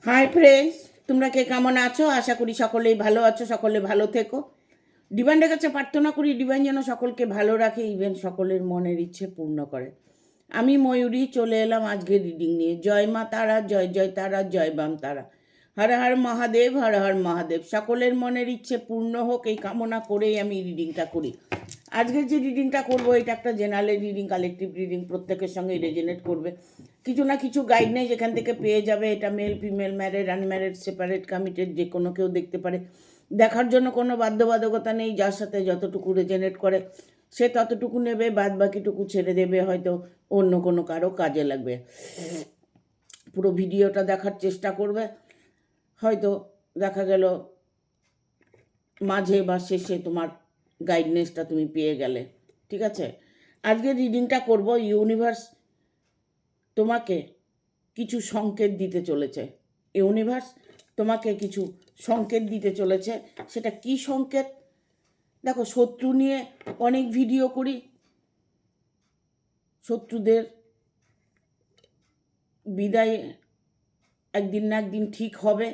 Hi friends, তোমরা কে কেমন আছো? আশা করি সকলেই ভালো আছো, সকলে ভালো থেকো। ডিভাইনের কাছে প্রার্থনা করি ডিভাইন যেন সকলকে ভালো রাখে, ইভেন সকলের মনের ইচ্ছে পূর্ণ করে। আমি ময়ূরী চলে এলাম আজকে রিডিং নিয়ে। জয় মা তারা, জয় জয় তারা, জয় বাম তারা। হর হর মহাদেব, হর হর মহাদেব। সকলের মনের ইচ্ছে পূর্ণ হোক এই কামনা করেই আমি রিডিংটা করি। আজকের যে রিডিংটা করব এটা একটা জেনারেল রিডিং, কালেকটিভ রিডিং, প্রত্যেকের সঙ্গে রেজোনেট করবে। কিছু না কিছু গাইডলাইন যেখান থেকে পেয়ে যাবে। এটা male female, married unmarried, separate committed, যে কোনো কেউ দেখতে পারে। দেখার জন্য কোনো বাধ্যবাধকতা নেই। যার সাথে যতটুকু রেজোনেট করে সে ততটুকু নেবে, বাদ বাকিটুকু ছেড়ে দেবে, হয়তো অন্য কোনো কারো কাজে লাগবে। পুরো ভিডিওটা দেখার চেষ্টা করবে, হয়তো দেখা গেল মাঝে বা শেষে তোমার গাইডনেসটা তুমি পেয়ে গেলে। ঠিক আছে, আজকে রিডিংটা করব। ইউনিভার্স তোমাকে কিছু সংকেত দিতে চলেছে। ইউনিভার্স তোমাকে কিছু সংকেত দিতে চলেছে। সেটা কি সংকেত? দেখো, শত্রু নিয়ে অনেক ভিডিও করি। শত্রুদের বিদায় একদিন না একদিন ঠিক হবে,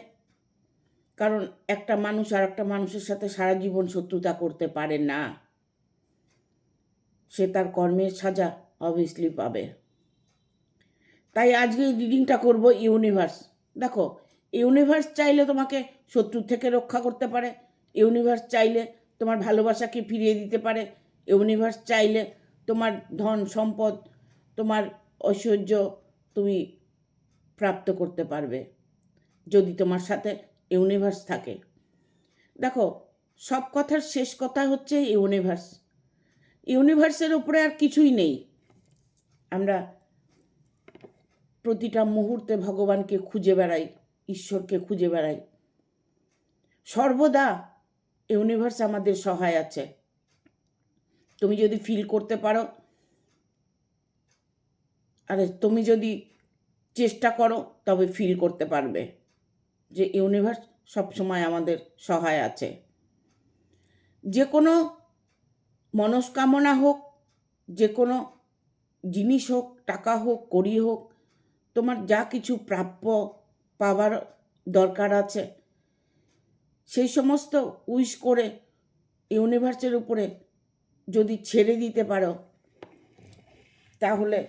কারণ একটা মানুষ আর একটা মানুষের সাথে সারা জীবন শত্রুতা করতে পারে না। সে তার কর্মের সাজা অবভিয়াসলি পাবে। তাই আজকে রিডিংটা করব ইউনিভার্স। দেখো, ইউনিভার্স চাইলে তোমাকে শত্রুর থেকে রক্ষা করতে পারে। ইউনিভার্স চাইলে তোমার ভালোবাসাকে ফিরিয়ে দিতে পারে। ইউনিভার্স চাইলে তোমার ধন সম্পদ, তোমার ঐশ্বর্য তুমি প্রাপ্ত করতে পারবে, যদি তোমার সাথে ইউনিভার্স থাকে। দেখো, সব কথার শেষ কথা হচ্ছে ইউনিভার্স। ইউনিভার্সের উপরে আর কিছুই নেই। আমরা প্রতিটা মুহূর্তে ভগবানকে খুঁজে বেড়াই, ঈশ্বরকে খুঁজে বেড়াই। সর্বদা ইউনিভার্স আমাদের সহায় আছে। তুমি যদি ফিল করতে পারো, আরে তুমি যদি চেষ্টা করো, তবে ফিল করতে পারবে যে ইউনিভার্স সবসময় আমাদের সহায় আছে। যে কোনো মনস্কামনা হোক, যে কোনো জিনিস হোক, টাকা হোক, কড়ি হোক, তোমার যা কিছু প্রাপ্য পাওয়ার দরকার আছে, সেই সমস্ত উইশ করে ইউনিভার্সের উপরে যদি ছেড়ে দিতে পারো, তাহলে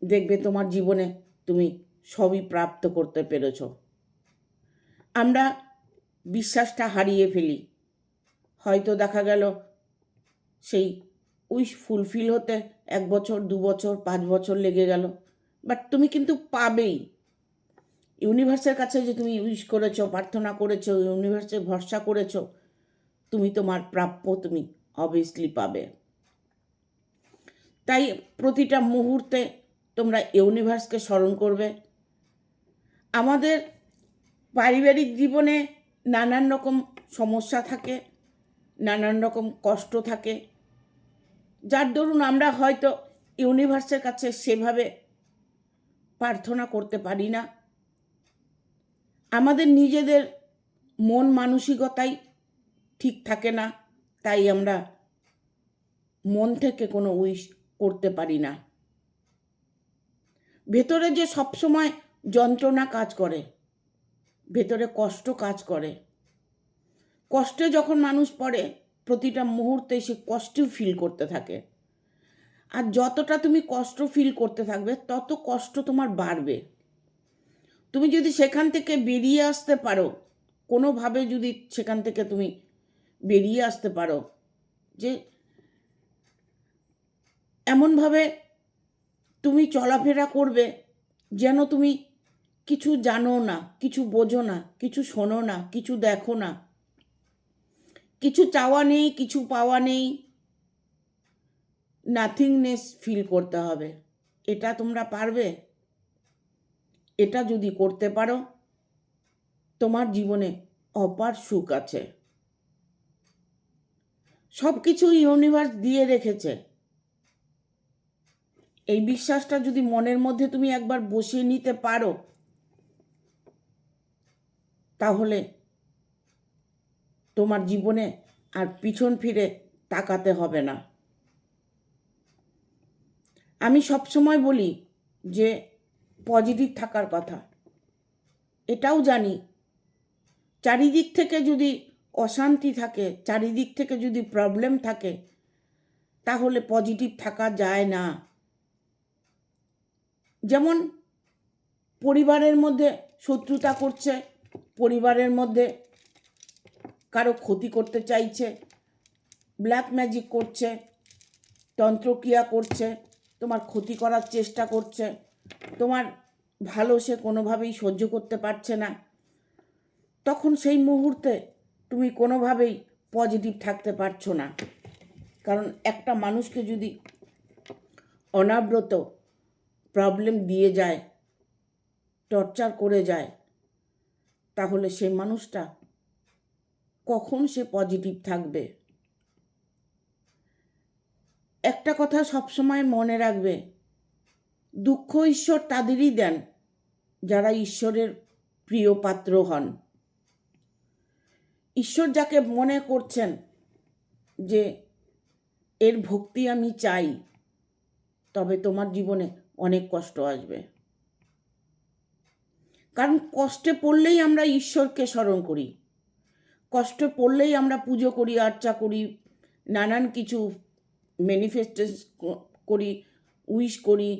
দেখবে তোমার জীবনে তুমি সবই প্রাপ্ত করতে পেরেছ। আমরা বিশ্বাসটা হারিয়ে ফেলি। হয়তো দেখা গেল সেই উইশ ফুলফিল হতে 1 বছর, 2 বছর, 5 বছর লেগে গেল, বাট তুমি কিন্তু পাবেই। ইউনিভার্সের কাছে যে তুমি উইশ করেছো, প্রার্থনা করেছো, ইউনিভার্সে ভরসা করেছো, তুমি তোমার প্রাপ্য তুমি অবভিয়াসলি পাবে। তাই প্রতিটা মুহূর্তে তোমরা ইউনিভার্সকে স্মরণ করবে। আমাদের পারিবারিক জীবনে নানান রকম সমস্যা থাকে, নানান রকম কষ্ট থাকে, যার দরুন আমরা হয়তো ইউনিভার্সের কাছে সেভাবে প্রার্থনা করতে পারি না। আমাদের নিজেদের মন মানসিকতাই ঠিক থাকে না, তাই আমরা মন থেকে কোনো উইশ করতে পারি না। ভেতরে যে সবসময় যন্ত্রণা কাজ করে, ভেতরে কষ্ট কাজ করে, কষ্টে যখন মানুষ পড়ে, প্রতিটা মুহূর্তে সে কষ্টও ফিল করতে থাকে। আর যতটা তুমি কষ্ট ফিল করতে থাকবে, তত কষ্ট তোমার বাড়বে। তুমি যদি সেখান থেকে বেরিয়ে আসতে পারো, কোনোভাবে যদি সেখান থেকে তুমি বেরিয়ে আসতে পারো, যে এমনভাবে তুমি চলাফেরা করবে যেন তুমি কিছু জানো না, কিছু বোঝো না, কিছু শোনো না, কিছু দেখো না, কিছু চাওয়া নেই, কিছু পাওয়া নেই, নাথিংনেস ফিল করতে হবে। এটা তোমরা পারবে? এটা যদি করতে পারো, তোমার জীবনে অপার সুখ আছে। সব কিছু ইউনিভার্স দিয়ে রেখেছে। এই বিশ্বাসটা যদি মনের মধ্যে তুমি একবার বসিয়ে নিতে পারো, তাহলে তোমার জীবনে আর পিছন ফিরে তাকাতে হবে না। আমি সবসময় বলি যে পজিটিভ থাকার কথা। এটাও জানি চারিদিক থেকে যদি অশান্তি থাকে, চারিদিক থেকে যদি প্রবলেম থাকে, তাহলে পজিটিভ থাকা যায় না। যেমন পরিবারের মধ্যে শত্রুতা করছে, পরিবারের মধ্যে কারো ক্ষতি করতে চাইছে, ব্ল্যাক ম্যাজিক করছে, তন্ত্রক্রিয়া করছে, তোমার ক্ষতি করার চেষ্টা করছে, তোমার ভালো সে কোনোভাবেই সহ্য করতে পারছে না, তখন সেই মুহূর্তে তুমি কোনোভাবেই পজিটিভ থাকতে পারছো না। কারণ একটা মানুষকে যদি অনাব্রত প্রবলেম দিয়ে যায়, টর্চার করে যায়, তাহলে সে মানুষটা কখন সে পজিটিভ থাকবে? একটা কথা সবসময় মনে রাখবে, দুঃখ ঈশ্বর তাদেরই দেন যারা ঈশ্বরের প্রিয় পাত্র হন। ঈশ্বর যাকে মনে করছেন যে এর ভক্তি আমি চাই, তবে তোমার জীবনে অনেক কষ্ট আসবে। কারণ কষ্টে পড়লেই আমরা ঈশ্বরকে স্মরণ করি, কষ্টে পড়লেই আমরা পুজো করি, আর্চা করি, নানান কিছু ম্যানিফেস্টেশন করি, উইশ করি,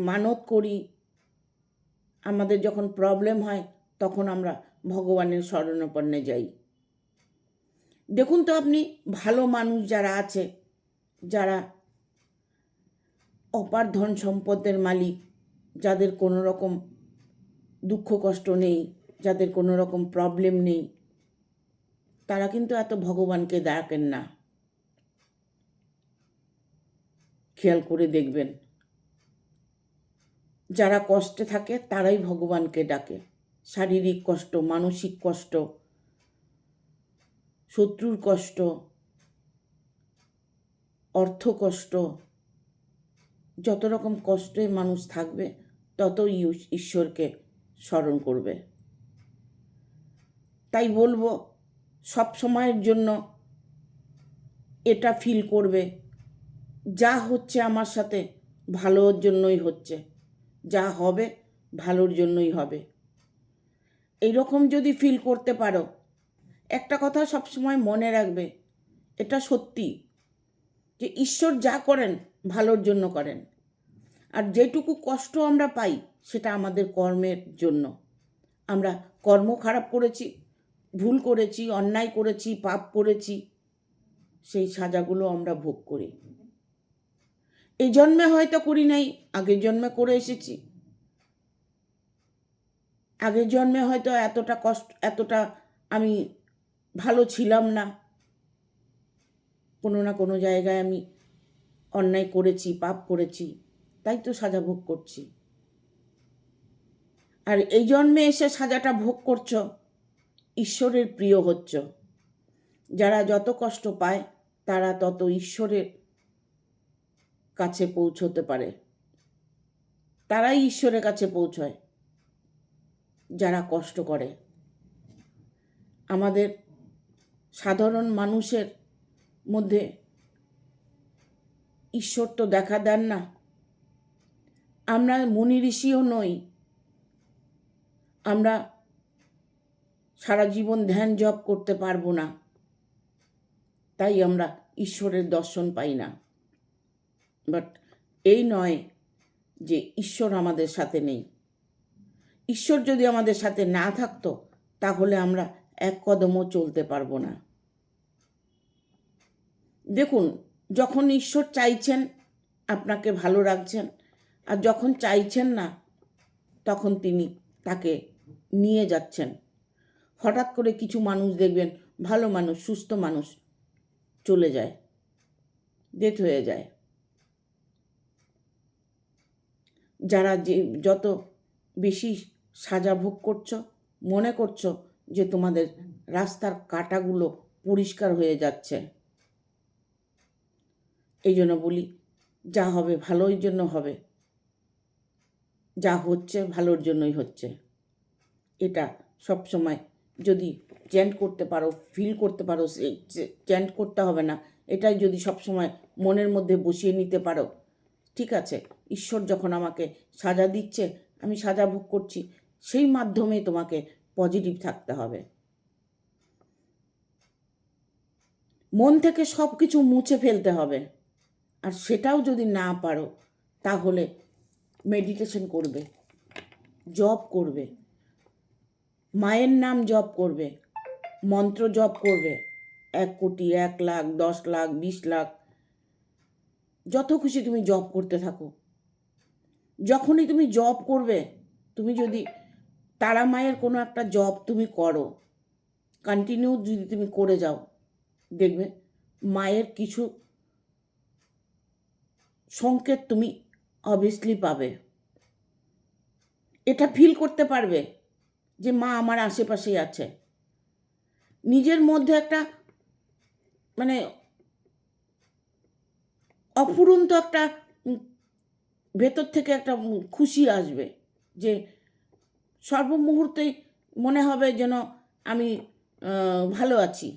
মানত করি। আমাদের যখন প্রবলেম হয় তখন আমরা ভগবানের শরণাপন্নে যাই। দেখুন তো আপনি, ভালো মানুষ যারা আছে, যারা অপার ধন সম্পদের মালিক, যাদের কোনো রকম দুঃখ কষ্ট নেই, যাদের কোনো রকম প্রবলেম নেই, তারা কিন্তু এত ভগবানকে ডাকেন না। খেয়াল করে দেখবেন, যারা কষ্টে থাকে তারাই ভগবানকে ডাকে। শারীরিক কষ্ট, মানসিক কষ্ট, শত্রুর কষ্ট, অর্থ কষ্ট, যত রকম কষ্টে মানুষ থাকবে ততই ঈশ্বরকে স্মরণ করবে। তাই বলবো, সব সময়ের জন্য এটা ফিল করবে, যা হচ্ছে আমার সাথে ভালোর জন্যই হচ্ছে, যা হবে ভালোর জন্যই হবে। এইরকম যদি ফিল করতে পারো, একটা কথা সবসময় মনে রাখবে, এটা সত্যি যে ঈশ্বর যা করেন ভালোর জন্য করেন। আর যেটুকু কষ্ট আমরা পাই সেটা আমাদের কর্মের জন্য। আমরা কর্ম খারাপ করেছি, ভুল করেছি, অন্যায় করেছি, পাপ করেছি, সেই সাজাগুলো আমরা ভোগ করি। এই জন্মে হয়তো করি নাই, আগের জন্মে করে এসেছি। আগের জন্মে হয়তো এতটা আমি ভালো ছিলাম না, কোনো না কোনো জায়গায় আমি অন্যায় করেছি, পাপ করেছি, তাই তো সাজা ভোগ করছি। আর এই জন্মে এসে সাজাটা ভোগ করছো, ঈশ্বরের প্রিয় হচ্ছ। যারা যত কষ্ট পায় তারা তত ঈশ্বরের কাছে পৌঁছতে পারে, তারাই ঈশ্বরের কাছে পৌঁছয় যারা কষ্ট করে। আমাদের সাধারণ মানুষের মধ্যে ঈশ্বর তো দেখা দেন না। আমরা মুনি ঋষিও নই, আমরা সারা জীবন ধ্যান জপ করতে পারবো না, তাই আমরা ঈশ্বরের দর্শন পাই না। বাট এই নয় যে ঈশ্বর আমাদের সাথে নেই। ঈশ্বর যদি আমাদের সাথে না থাকতো তাহলে আমরা এক কদমও চলতে পারবো না। দেখুন, যখন ঈশ্বর চাইছেন আপনাকে ভালো রাখছেন, আর যখন চাইছেন না তখন তিনি তাকে নিয়ে যাচ্ছেন। হঠাৎ করে কিছু মানুষ দেখবেন, ভালো মানুষ, সুস্থ মানুষ চলে যায়, ডেথ হয়ে যায়। যারা যত বেশি সাজা ভোগ করছো, মনে করছো যে তোমাদের রাস্তার কাঁটাগুলো পরিষ্কার হয়ে যাচ্ছে। এই জন্য বলি, যা হবে ভালোর জন্য হবে, যা হচ্ছে ভালোর জন্যই হচ্ছে। এটা সবসময় যদি চ্যান্ট করতে পারো, ফিল করতে পারো, চ্যান্ট করতে হবে না, এটাই যদি সবসময় মনের মধ্যে বসিয়ে নিতে পারো, ঠিক আছে, ঈশ্বর যখন আমাকে সাজা দিচ্ছে আমি সাজা ভোগ করছি, সেই মাধ্যমে তোমাকে পজিটিভ থাকতে হবে। মন থেকে সব কিছু মুছে ফেলতে হবে। আর সেটাও যদি না পারো তাহলে মেডিটেশন করবে, জপ করবে, মায়ের নাম জপ করবে, মন্ত্র জপ করবে, 1 কোটি, 1 লাখ, 10 লাখ, 20 লাখ, যত খুশি তুমি জপ করতে থাকো। যখনই তুমি জপ করবে, তুমি যদি তারা মায়ের কোনো একটা জপ তুমি করো, কন্টিনিউ যদি তুমি করে যাও, দেখবে মায়ের কিছু সংকেত তুমি অবভিয়াসলি পাবে। এটা ফিল করতে পারবে যে মা আমার আশেপাশেই আছে। নিজের মধ্যে একটা মানে অফুরন্ত একটা ভেতর থেকে একটা খুশি আসবে, যে সর্বমুহূর্তেই মনে হবে যেন আমি ভালো আছি,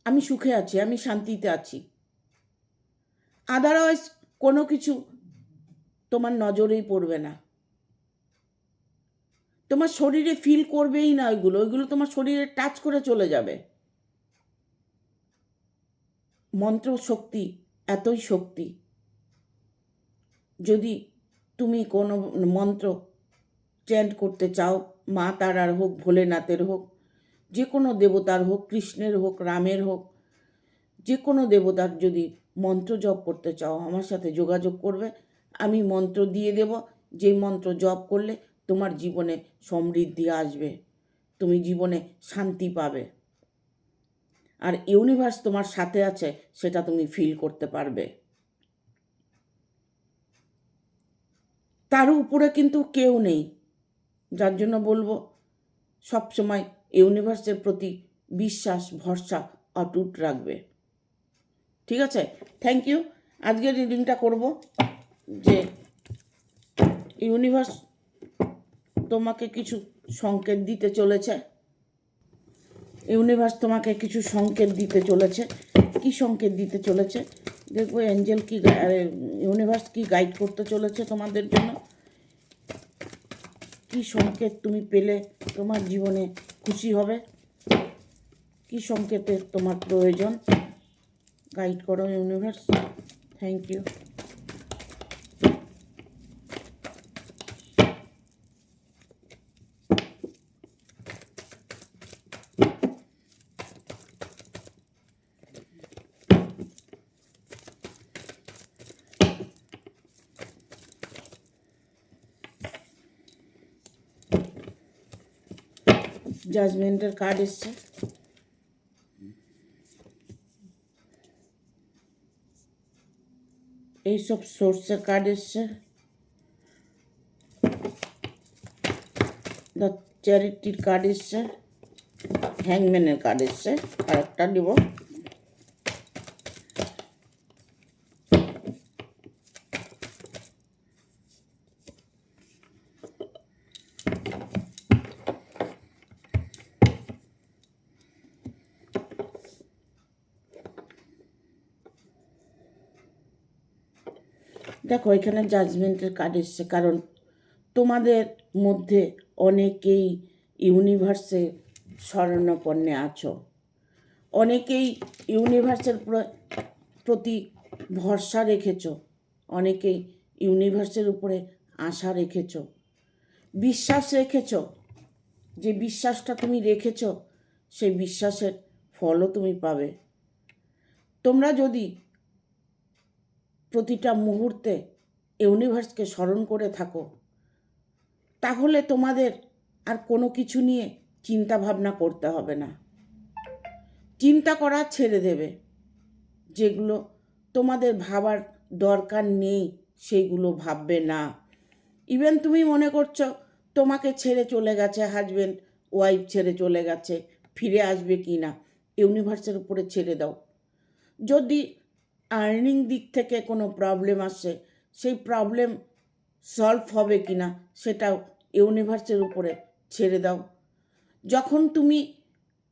আমি সুখে আছি, আমি শান্তিতে আছি। আদারওয়াইজ কোনো কিছু তোমার নজরেই পড়বে না, তোমার শরীরে ফিল করবেই না, ওইগুলো তোমার শরীরে টাচ করে চলে যাবে। মন্ত্র শক্তি এতই শক্তি, যদি তুমি কোনো মন্ত্র চ্যান্ট করতে চাও, মা তারার হোক, ভোলেনাথের হোক, যে কোনো দেবতার হোক, কৃষ্ণের হোক, রামের হোক, যে কোনো দেবতার যদি মন্ত্র জপ করতে চাও, আমার সাথে যোগাযোগ করবে, আমি মন্ত্র দিয়ে দেব। যে মন্ত্র জপ করলে তোমার জীবনে সমৃদ্ধি আসবে, তুমি জীবনে শান্তি পাবে, আর ইউনিভার্স তোমার সাথে আছে সেটা তুমি ফিল করতে পারবে। তার উপরে কিন্তু কেউ নেই, যার জন্য বলবো সবসময় ইউনিভার্সের প্রতি বিশ্বাস, ভরসা অটুট রাখবে। ঠিক আছে, থ্যাংক ইউ। আজকে রিডিংটা করব যে ইউনিভার্স তোমাকে কিছু সংকেত দিতে চলেছে। ইউনিভার্স তোমাকে কিছু সংকেত দিতে চলেছে। কি সংকেত দিতে চলেছে দেখবো। অ্যাঞ্জেল কি, ইউনিভার্স কি গাইড করতে চলেছে তোমাদের জন্য। কি সংকেত তুমি পেলে তোমার জীবনে খুশি হবে, কি সংকেতের তোমার প্রয়োজন, গাইড করো ইউনিভার্স। Thank you. জাজমেন্টের কার্ড এসছে, এইসব সোর্সের কার্ড এসছে, দ্য চ্যারিটির কার্ড এসছে, হ্যাংম্যানের কার্ড এসছে। আর একটা দিব, দেখো এখানে জাজমেন্টের কার্ড এসছে, কারণ তোমাদের মধ্যে অনেকেই ইউনিভার্সের শরণাপন্নে আছো, অনেকেই ইউনিভার্সের প্রতি ভরসা রেখেছো, অনেকেই ইউনিভার্সের উপরে আশা রেখেছো, বিশ্বাস রেখেছো। যে বিশ্বাসটা তুমি রেখেছো সেই বিশ্বাসের ফলও তুমি পাবে। তোমরা যদি প্রতিটা মুহূর্তে ইউনিভার্সকে স্মরণ করে থাকো, তাহলে তোমাদের আর কোনো কিছু নিয়ে চিন্তা ভাবনা করতে হবে না। চিন্তা করা ছেড়ে দেবে, যেগুলো তোমাদের ভাবার দরকার নেই সেইগুলো ভাববে না। ইভেন তুমি মনে করছো তোমাকে ছেড়ে চলে গেছে হাজব্যান্ড, ওয়াইফ ছেড়ে চলে গেছে, ফিরে আসবে কি না, ইউনিভার্সের উপরে ছেড়ে দাও। যদি আর্নিং দিক থেকে কোনো প্রবলেম আসে, সেই প্রবলেম সলভ হবে কি না সেটাও ইউনিভার্সের উপরে ছেড়ে দাও। যখন তুমি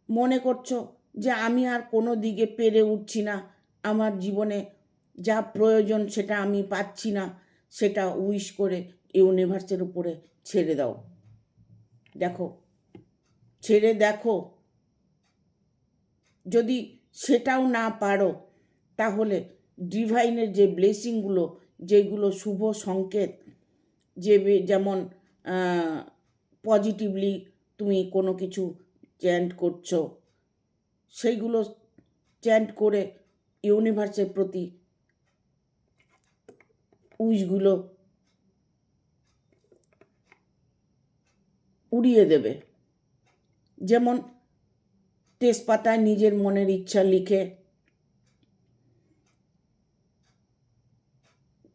মনে করছো যে আমি আর কোনো দিকে পেরে উঠছি না, আমার জীবনে যা প্রয়োজন সেটা আমি পাচ্ছি না, সেটা উইশ করে ইউনিভার্সের উপরে ছেড়ে দাও। দেখো, ছেড়ে দেখো, যদি সেটাও না পারো তাহলে ডিভাইনের যে ব্লেসিংগুলো, যেগুলো শুভ সংকেত, যেমন পজিটিভলি তুমি কোনো কিছু চ্যান্ট করছো, সেইগুলো চ্যান্ট করে ইউনিভার্সের প্রতি উইশগুলো উড়িয়ে দেবে। যেমন তেজপাতায় নিজের মনের ইচ্ছা লিখে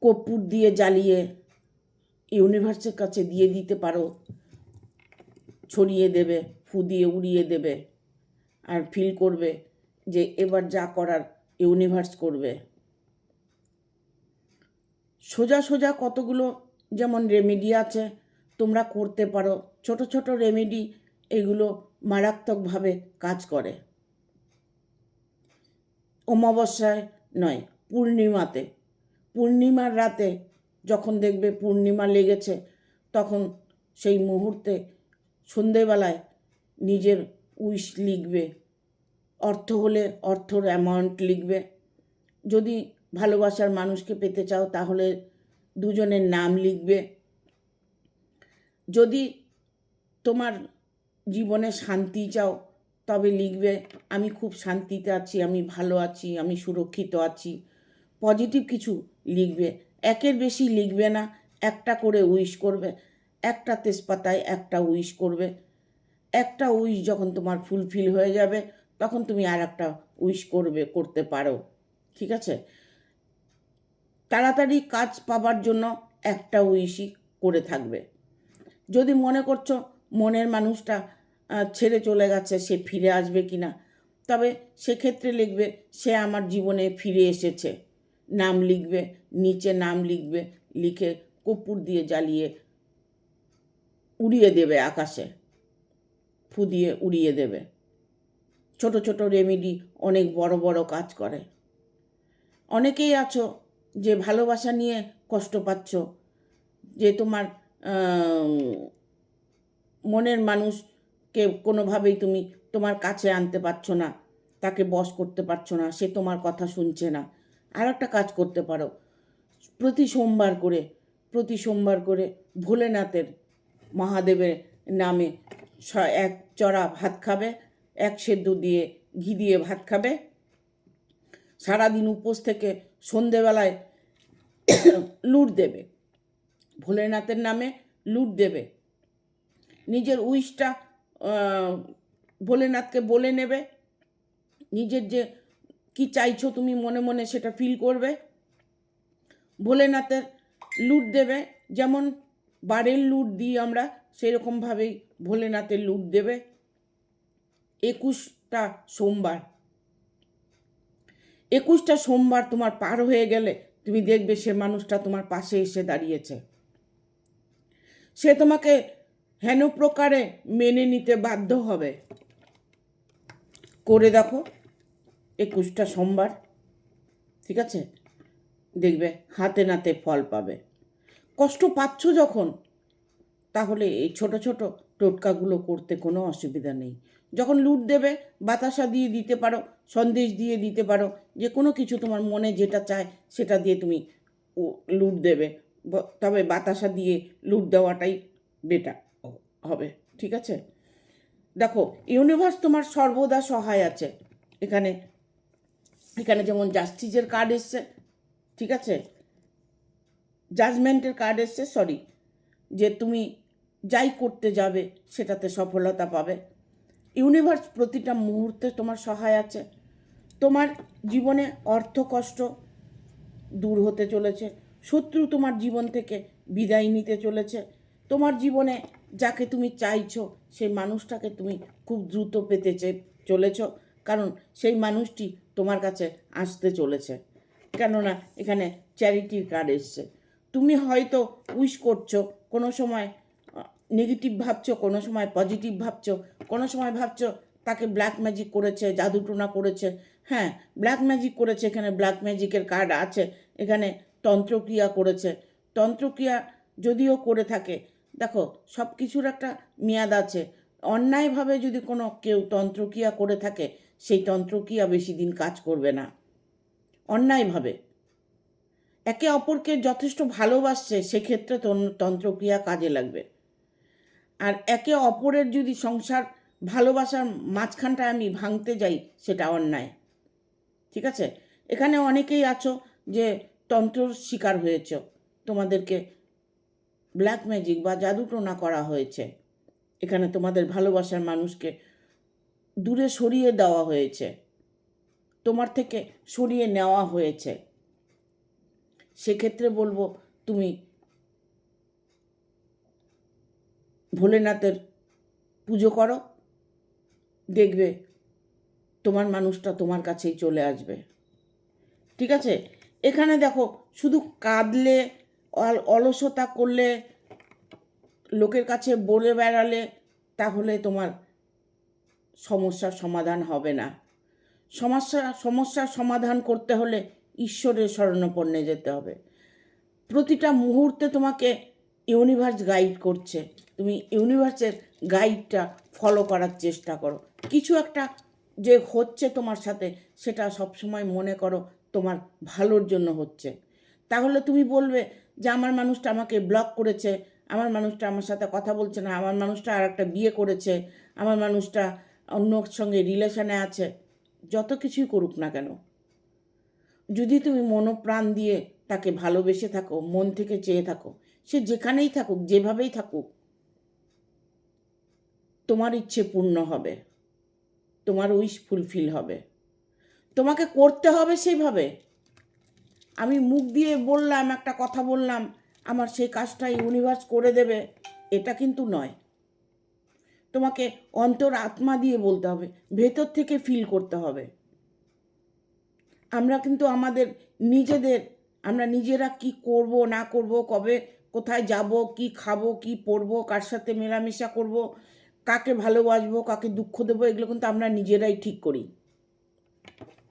কর্পূর দিয়ে জ্বালিয়ে ইউনিভার্সের কাছে দিয়ে দিতে পারো, ছড়িয়ে দেবে, ফু দিয়ে উড়িয়ে দেবে, আর ফিল করবে যে এবার যা করার ইউনিভার্স করবে। সোজা সোজা কতগুলো যেমন রেমেডি আছে, তোমরা করতে পারো। ছোট ছোট রেমেডি, এগুলো মারাত্মকভাবে কাজ করে। অমাবস্যায় নয়, পূর্ণিমাতে, পূর্ণিমার রাতে যখন দেখবে পূর্ণিমা লেগেছে, তখন সেই মুহূর্তে সন্ধেবেলায় নিজের উইশ লিখবে। অর্থ হলে অর্থর অ্যামাউন্ট লিখবে। যদি ভালোবাসার মানুষকে পেতে চাও তাহলে দুজনের নাম লিখবে। যদি তোমার জীবনে শান্তি চাও তবে লিখবে, আমি খুব শান্তিতে আছি, আমি ভালো আছি, আমি সুরক্ষিত আছি। পজিটিভ কিছু লিখবে। একের বেশি লিখবে না, একটা করে উইশ করবে। একটা তেজপাতায় একটা উইশ করবে। একটা উইশ যখন তোমার ফুলফিল হয়ে যাবে তখন তুমি আর একটা উইশ করতে পারো। ঠিক আছে? তাড়াতাড়ি কাজ পাবার জন্য একটা উইশই করে থাকবে। যদি মনে করছো মনের মানুষটা ছেড়ে চলে গেছে, সে ফিরে আসবে কি না, তবে সেক্ষেত্রে লিখবে সে আমার জীবনে ফিরে এসেছে। নাম লিখবে, নিচে নাম লিখবে, লিখে কর্পূর দিয়ে জ্বালিয়ে উড়িয়ে দেবে আকাশে, ফু দিয়ে উড়িয়ে দেবে। ছোট ছোট রেমেডি অনেক বড় বড় কাজ করে। অনেকেই আছো যে ভালোবাসা নিয়ে কষ্ট পাচ্ছ, যে তোমার মনের মানুষকে কোনোভাবেই তুমি তোমার কাছে আনতে পারছো না, তাকে বশ করতে পারছো না, সে তোমার কথা শুনছে না। আর একটা কাজ করতে পারো, প্রতি সোমবার করে ভোলেনাথের, মহাদেবের নামে এক চড়া ভাত খাবে, এক সেদ্ধ দিয়ে ঘি দিয়ে ভাত খাবে। সারাদিন উপোস থেকে সন্ধেবেলায় লুট দেবে, ভোলেনাথের নামে লুট দেবে। নিজের উইশটা ভোলেনাথকে বলে নেবে, নিজের যে কি চাইছো তুমি মনে মনে সেটা ফিল করবে। ভোলেনাথের লুট দেবে, যেমন বারের লুট দিই আমরা, সেরকমভাবেই ভোলেনাথের লুট দেবে। 21টা সোমবার, 21টা সোমবার তোমার পার হয়ে গেলে তুমি দেখবে সে মানুষটা তোমার পাশে এসে দাঁড়িয়েছে। সে তোমাকে হেন প্রকারে মেনে নিতে বাধ্য হবে। করে দেখো 21টা সোমবার, ঠিক আছে? দেখবে হাতে নাতে ফল পাবে। কষ্ট পাচ্ছ যখন, তাহলে এই ছোট ছোট টোটকাগুলো করতে কোনো অসুবিধা নেই। যখন লুট দেবে, বাতাসা দিয়ে দিতে পারো, সন্দেশ দিয়ে দিতে পারো, যে কোনো কিছু তোমার মনে যেটা চায় সেটা দিয়ে তুমি লুট দেবে। তবে বাতাসা দিয়ে লুট দেওয়াটাই বেটার হবে। ঠিক আছে? দেখো, ইউনিভার্স তোমার সর্বদা সহায় আছে। এখানে যেমন জাস্টিসের কার্ড এসছে, ঠিক আছে, জাজমেন্টের কার্ড এসছে, যে তুমি যাই করতে যাবে সেটাতে সফলতা পাবে। ইউনিভার্স প্রতিটা মুহূর্তে তোমার সহায় আছে। তোমার জীবনে অর্থ কষ্ট দূর হতে চলেছে, শত্রু তোমার জীবন থেকে বিদায় নিতে চলেছে। তোমার জীবনে যাকে তুমি চাইছো সেই মানুষটাকে তুমি খুব দ্রুত পেতে চলেছ, কারণ সেই মানুষটি তোমার কাছে আসতে চলেছে। কেননা এখানে চ্যারিটির কার্ড এসছে। তুমি হয়তো উইশ করছো, কোনো সময় নেগেটিভ ভাবছো, কোনো সময় পজিটিভ ভাবছো, কোনো সময় ভাবছো তাকে ব্ল্যাক ম্যাজিক করেছে, জাদুটোনা করেছে। হ্যাঁ, ব্ল্যাক ম্যাজিক করেছে, এখানে ব্ল্যাক ম্যাজিকের কার্ড আছে। এখানে তন্ত্রক্রিয়া করেছে। তন্ত্রক্রিয়া যদিও করে থাকে, দেখো সব কিছুর একটা মেয়াদ আছে। অন্যায়ভাবে যদি কোনো কেউ তন্ত্রক্রিয়া করে থাকে, সেই তন্ত্রক্রিয়া বেশি দিন কাজ করবে না। অন্যায়ভাবে একে অপরকে যথেষ্ট ভালোবাসছে, সেক্ষেত্রে তন্ত্রক্রিয়া কাজে লাগবে। আর একে অপরের যদি সংসার ভালোবাসার মাঝখানটা আমি ভাঙতে যাই, সেটা অন্যায়। ঠিক আছে? এখানে অনেকেই আছো যে তন্ত্রর শিকার হয়েছ, তোমাদেরকে ব্ল্যাক ম্যাজিক বা জাদুটোনা করা হয়েছে, এখানে তোমাদের ভালোবাসার মানুষকে দূরে সরিয়ে দেওয়া হয়েছে, তোমার থেকে সরিয়ে নেওয়া হয়েছে। সেক্ষেত্রে বলবো তুমি ভোলেনাথের পুজো করো, দেখবে তোমার মানুষটা তোমার কাছেই চলে আসবে। ঠিক আছে? এখানে দেখো, শুধু কাঁদলে, অলসতা করলে, লোকের কাছে বলে বেড়ালে তাহলে তোমার সমস্যার সমাধান হবে না। সমস্যার সমাধান করতে হলে ঈশ্বরের শরণাপন্নে যেতে হবে। প্রতিটা মুহূর্তে তোমাকে ইউনিভার্স গাইড করছে, তুমি ইউনিভার্সের গাইডটা ফলো করার চেষ্টা করো। কিছু একটা যে হচ্ছে তোমার সাথে, সেটা সবসময় মনে করো তোমার ভালোর জন্য হচ্ছে। তাহলে তুমি বলবে যে আমার মানুষটা আমাকে ব্লক করেছে, আমার মানুষটা আমার সাথে কথা বলছে না, আমার মানুষটা আর একটা বিয়ে করেছে, আমার মানুষটা অন্যর সঙ্গে রিলেশনে আছে। যত কিছুই করুক না কেন, যদি তুমি মনোপ্রাণ দিয়ে তাকে ভালোবেসে থাকো, মন থেকে চেয়ে থাকো, সে যেখানেই থাকুক, যেভাবেই থাকুক, তোমার ইচ্ছে পূর্ণ হবে, তোমার উইশ ফুলফিল হবে। তোমাকে করতে হবে সেইভাবে। আমি মুখ দিয়ে বললাম, একটা কথা বললাম, আমার সেই কাজটা ইউনিভার্স করে দেবে, এটা কিন্তু নয়। তোমাকে অন্তর আত্মা দিয়ে বলতে হবে, ভেতর থেকে ফিল করতে হবে। আমরা কিন্তু আমরা নিজেরা কি করব না করব, কবে কোথায় যাব, কি খাবো, কি পরবো, কার সাথে মেলামেশা করব, কাকে ভালোবাসবো, কাকে দুঃখ দেবো, এগুলো কিন্তু আমরা নিজেরাই ঠিক করি।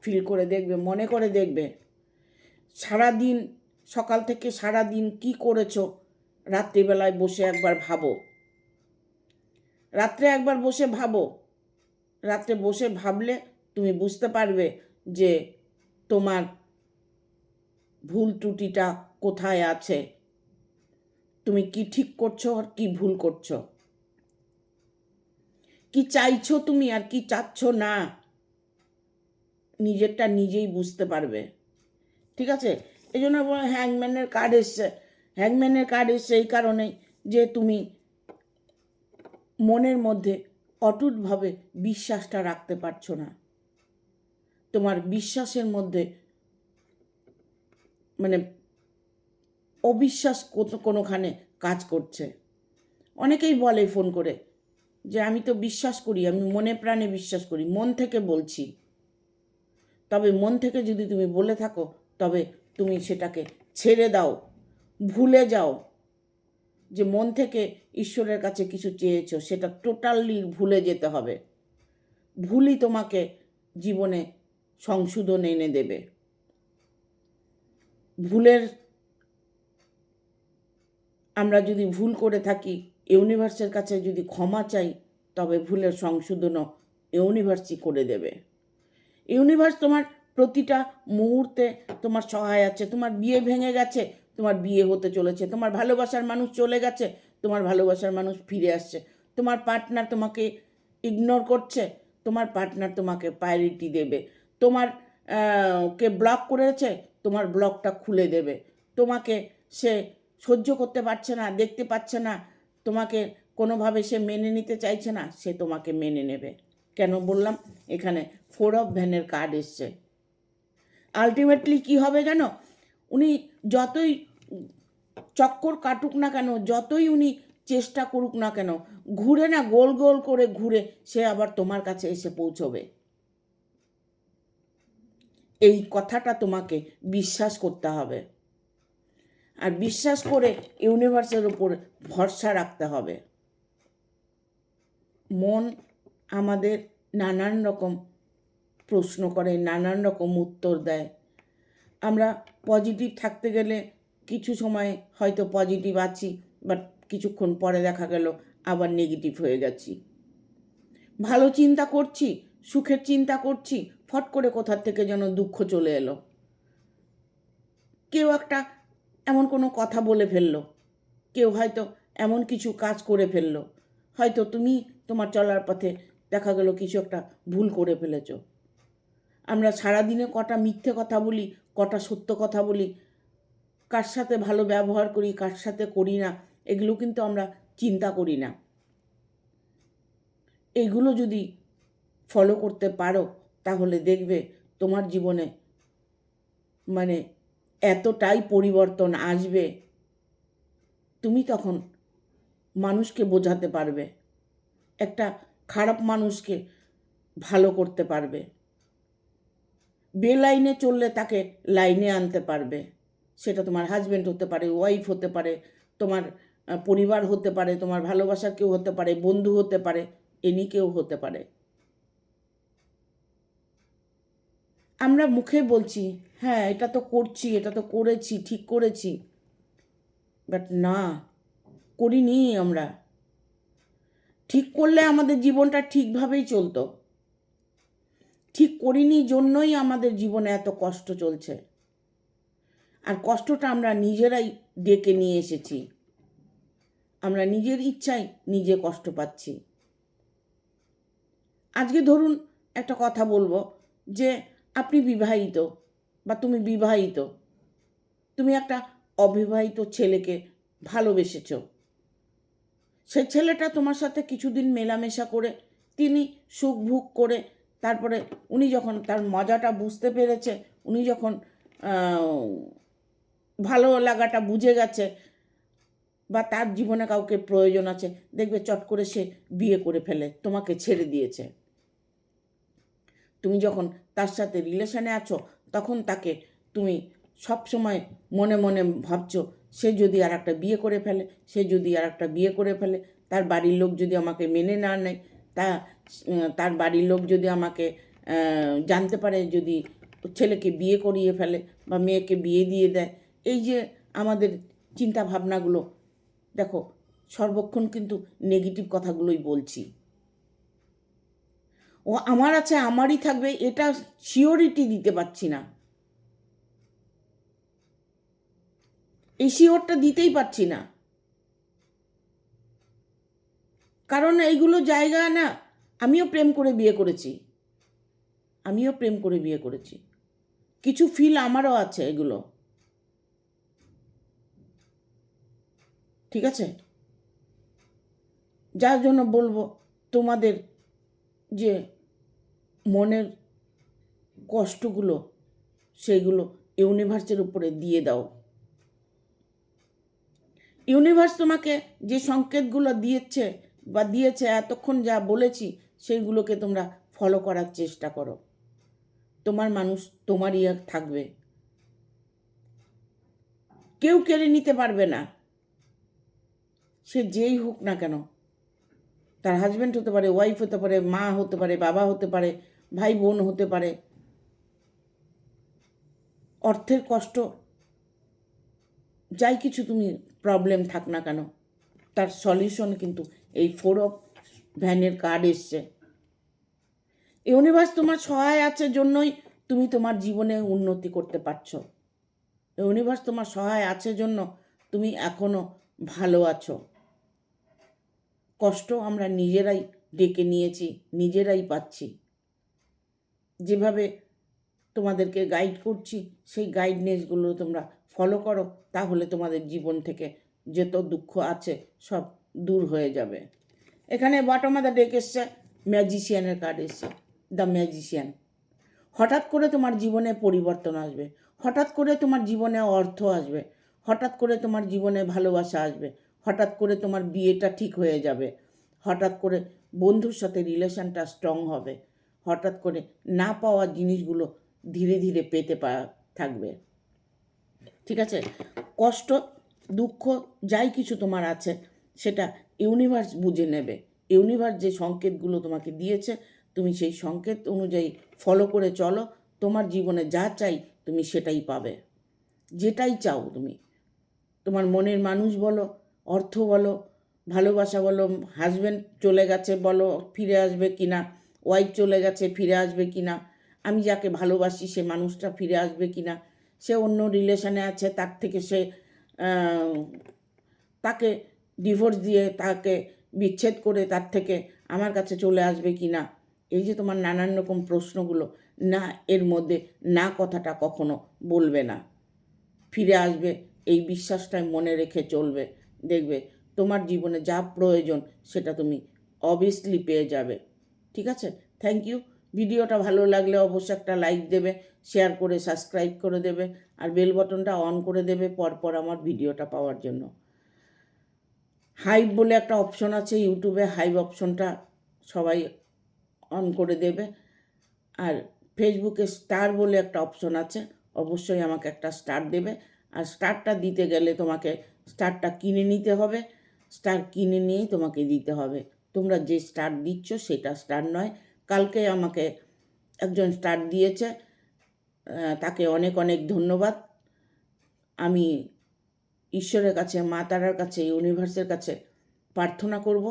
ফিল করে দেখবে, মনে করে দেখবে, সারাদিন, সকাল থেকে সারা দিন কি করেছো, রাত্রিবেলায় বসে একবার ভাবো, রাত্রে একবার বসে ভাবো। রাত্রে বসে ভাবলে তুমি বুঝতে পারবে যে তোমার ভুল ত্রুটিটা কোথায় আছে, তুমি কি ঠিক করছো আর কি ভুল করছো, কি চাইছো তুমি আর কি চাচ্ছ না, নিজেরটা নিজেই বুঝতে পারবে। ঠিক আছে? এই জন্য হ্যাংম্যানের কার্ড এসছে। হ্যাংম্যানের কার্ড এসছে এই কারণেই যে তুমি মনের মধ্যে অটুটভাবে বিশ্বাসটা রাখতে পারছো না। তোমার বিশ্বাসের মধ্যে মানে অবিশ্বাস কোনোখানে কাজ করছে। অনেকেই বলে ফোন করে যে আমি তো বিশ্বাস করি, আমি মনে প্রাণে বিশ্বাস করি, মন থেকে বলছি। তবে মন থেকে যদি তুমি বলে থাকো, তবে তুমি সেটাকে ছেড়ে দাও, ভুলে যাও যে মন থেকে ঈশ্বরের কাছে কিছু চেয়েছো, সেটা টোটালি ভুলে যেতে হবে। ভুলই তোমাকে জীবনে সংশোধন এনে দেবে। আমরা যদি ভুল করে থাকি, ইউনিভার্সের কাছে যদি ক্ষমা চাই, তবে ভুলের সংশোধনও ইউনিভার্সই করে দেবে। ইউনিভার্স তোমার প্রতিটা মুহূর্তে তোমার সহায় আছে। তোমার বিয়ে ভেঙে গেছে, তোমার বিয়ে হতে চলেছে। তোমার ভালোবাসার মানুষ চলে গেছে, তোমার ভালোবাসার মানুষ ফিরে আসছে। তোমার পার্টনার তোমাকে ইগনোর করছে, তোমার পার্টনার তোমাকে প্রায়োরিটি দেবে। তোমার কে ব্লক করেছে, তোমার ব্লকটা খুলে দেবে। তোমাকে সে সহ্য করতে পারছে না, দেখতে পাচ্ছে না, তোমাকে কোনোভাবে সে মেনে নিতে চাইছে না, সে তোমাকে মেনে নেবে। কেন বললাম? এখানে 4 অফ ভ্যানের কার্ড এসছে। আলটিমেটলি কি হবে জানো? উনি যতই চক্কর কাটুক না কেন, যতই উনি চেষ্টা করুক না কেন, ঘুরে না, গোল গোল করে ঘুরে সে আবার তোমার কাছে এসে পৌঁছবে। এই কথাটা তোমাকে বিশ্বাস করতে হবে। আর বিশ্বাস করে ইউনিভার্সের উপর ভরসা রাখতে হবে। মন আমাদের নানান রকম প্রশ্ন করে, নানান রকম উত্তর দেয়। আমরা পজিটিভ থাকতে গেলে কিছু সময় হয়তো পজিটিভ আছি, বাট কিছুক্ষণ পরে দেখা গেল আবার নেগেটিভ হয়ে গেছি। ভালো চিন্তা করছি, সুখের চিন্তা করছি, ফট করে কোথার থেকে যেন দুঃখ চলে এলো। কেউ একটা এমন কোনো কথা বলে ফেললো, কেউ হয়তো এমন কিছু কাজ করে ফেললো, হয়তো তুমি তোমার চলার পথে দেখা গেল কিছু একটা ভুল করে ফেলেছো। আমরা সারাদিনে কটা মিথ্যে কথা বলি, কটা সত্য কথা বলি, কার সাথে ভালো ব্যবহার করি, কার সাথে করি না, এগুলো কিন্তু আমরা চিন্তা করি না। এইগুলো যদি ফলো করতে পারো তাহলে দেখবে তোমার জীবনে মানে এতটাই পরিবর্তন আসবে, তুমি তখন মানুষকে বোঝাতে পারবে, একটা খারাপ মানুষকে ভালো করতে পারবে, বেলাইনে চললে তাকে লাইনে আনতে পারবে। সেটা তোমার হাজব্যান্ড হতে পারে, ওয়াইফ হতে পারে, তোমার পরিবার হতে পারে, তোমার ভালোবাসার কেউ হতে পারে, বন্ধু হতে পারে, এনি কেউ হতে পারে। আমরা মুখে বলছি হ্যাঁ এটা তো করছি, এটা তো করেছি, ঠিক করেছি, বাট না, করিনি আমরা। ঠিক করলে আমাদের জীবনটা ঠিকভাবেই চলতো, ঠিক করিনি জন্যই আমাদের জীবনে এত কষ্ট চলছে। আর কষ্টটা আমরা নিজেরাই ডেকে নিয়ে এসেছি, আমরা নিজের ইচ্ছায় নিজে কষ্ট পাচ্ছি। আজকে ধরুন একটা কথা বলবো যে আপনি বিবাহিত বা তুমি বিবাহিত, তুমি একটা অবিবাহিত ছেলেকে ভালোবেসেছ, সেই ছেলেটা তোমার সাথে কিছুদিন মেলামেশা করে, তিনি সুখ ভোগ করে, তারপরে উনি যখন তার মজাটা বুঝতে পেরেছে, উনি যখন ভালো লাগাটা বুঝে গেছে বা তার জীবনে কাউকে প্রয়োজন আছে, দেখবে চট করে সে বিয়ে করে ফেলে, তোমাকে ছেড়ে দিয়েছে। তুমি যখন তার সাথে রিলেশনে আছো তখন তাকে তুমি সব সময় মনে মনে ভাবছো সে যদি আর একটা বিয়ে করে ফেলে, সে যদি আর একটা বিয়ে করে ফেলে, তার বাড়ির লোক যদি আমাকে মেনে না নেয়, তার বাড়ির লোক যদি আমাকে জানতে পারে, যদি ছেলেকে বিয়ে করিয়ে ফেলে বা মেয়েকে বিয়ে দিয়ে দেয়। এই যে আমাদের চিন্তা ভাবনাগুলো, দেখো সর্বক্ষণ কিন্তু নেগেটিভ কথাগুলোই বলছি। ও আমার আছে আমারই থাকবে, এটা সিওরিটি দিতে পারছি না, এই শিওরটা দিতেই পারছি না। কারণ এইগুলো জায়গা না, আমিও প্রেম করে বিয়ে করেছি, আমিও প্রেম করে বিয়ে করেছি, কিছু ফিল আমারও আছে এগুলো, ঠিক আছে? যার জন্য বলবো তোমাদের যে মনের কষ্টগুলো সেইগুলো ইউনিভার্সের উপরে দিয়ে দাও। ইউনিভার্স তোমাকে যে সংকেতগুলো দিয়েছে এতক্ষণ যা বলেছি, সেইগুলোকে তোমরা ফলো করার চেষ্টা করো। তোমার মানুষ তোমারই থাকবে, কেউ কেড়ে নিতে পারবে না। সে যেই হোক না কেন, তার হাজব্যান্ড হতে পারে, ওয়াইফ হতে পারে, মা হতে পারে, বাবা হতে পারে, ভাই বোন হতে পারে। অর্থের কষ্ট, যাই কিছু তুমি প্রবলেম থাক না কেন, তার সলিউশন কিন্তু এই 4 অফ ভ্যানের কার্ড এসছে। ইউনিভার্স তোমার সহায় আছে জন্যই তুমি তোমার জীবনে উন্নতি করতে পারছো। ইউনিভার্স তোমার সহায় আছে জন্য তুমি এখনো ভালো আছো। কষ্ট আমরা নিজেরাই ডেকে নিয়েছি, নিজেরাই পাচ্ছি। যেভাবে তোমাদেরকে গাইড করছি সেই গাইডনেসগুলো তোমরা ফলো করো, তাহলে তোমাদের জীবন থেকে যত দুঃখ আছে সব দূর হয়ে যাবে। এখানে বটম অফ দ্য ডেক এসছে ম্যাজিশিয়ানের কার্ড এসছে, দ্য ম্যাজিশিয়ান। হঠাৎ করে তোমার জীবনে পরিবর্তন আসবে, হঠাৎ করে তোমার জীবনে অর্থ আসবে, হঠাৎ করে তোমার জীবনে ভালোবাসা আসবে, হঠাৎ করে তোমার বিয়েটা ঠিক হয়ে যাবে, হঠাৎ করে বন্ধুর সাথে রিলেশনটা স্ট্রং হবে, হঠাৎ করে না পাওয়া জিনিসগুলো ধীরে ধীরে পেতে থাকবে, ঠিক আছে? কষ্ট, দুঃখ, যাই কিছু তোমার আছে সেটা ইউনিভার্স বুঝে নেবে। ইউনিভার্স যে সংকেতগুলো তোমাকে দিয়েছে, তুমি সেই সংকেত অনুযায়ী ফলো করে চলো, তোমার জীবনে যা চাই তুমি সেটাই পাবে, যেটাই চাও তুমি। তোমার মনের মানুষ বলো, অর্থ বলো, ভালোবাসা বলো, হাজব্যান্ড চলে গেছে বলো ফিরে আসবে কি না, ওয়াইফ চলে গেছে ফিরে আসবে কি না, আমি যাকে ভালোবাসি সে মানুষটা ফিরে আসবে কি না, সে অন্য রিলেশনে আছে তার থেকে সে তাকে ডিভোর্স দিয়ে তাকে বিচ্ছেদ করে তার থেকে আমার কাছে চলে আসবে কি না, এই যে তোমার নানান রকম প্রশ্নগুলো, না এর মধ্যে না কথাটা কখনো বলবে না। ফিরে আসবে এই বিশ্বাসটাই মনে রেখে চলবে, দেখবে তোমার জীবনে যা প্রয়োজন সেটা তুমি অবভিয়াসলি পেয়ে যাবে। ঠিক আছে, থ্যাংক ইউ। ভিডিওটা ভালো লাগলে অবশ্যই একটা লাইক দেবে, শেয়ার করে সাবস্ক্রাইব করে দেবে, আর বেল বটনটা অন করে দেবে পরপর আমার ভিডিওটা পাওয়ার জন্য। হাইপ বলে একটা অপশন আছে ইউটিউবে, হাইপ অপশনটা সবাই অন করে দেবে। আর ফেসবুকে স্টার বলে একটা অপশন আছে, অবশ্যই আমাকে একটা স্টার দেবে। আর স্টারটা দিতে গেলে তোমাকে স্টারটা কিনে নিতে হবে, স্টার কিনে নিয়েই তোমাকে দিতে হবে। তোমরা যে স্টার দিচ্ছ সেটা স্টার নয়। কালকে আমাকে একজন স্টার দিয়েছে, তাকে অনেক অনেক ধন্যবাদ। আমি ঈশ্বরের কাছে, মা তারার কাছে, ইউনিভার্সের কাছে প্রার্থনা করব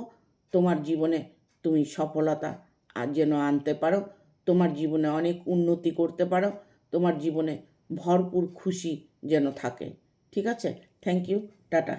তোমার জীবনে তুমি সফলতা আর যেন আনতে পারো, তোমার জীবনে অনেক উন্নতি করতে পারো, তোমার জীবনে ভরপুর খুশি যেন থাকে। ঠিক আছে, থ্যাংক ইউ, টাটা।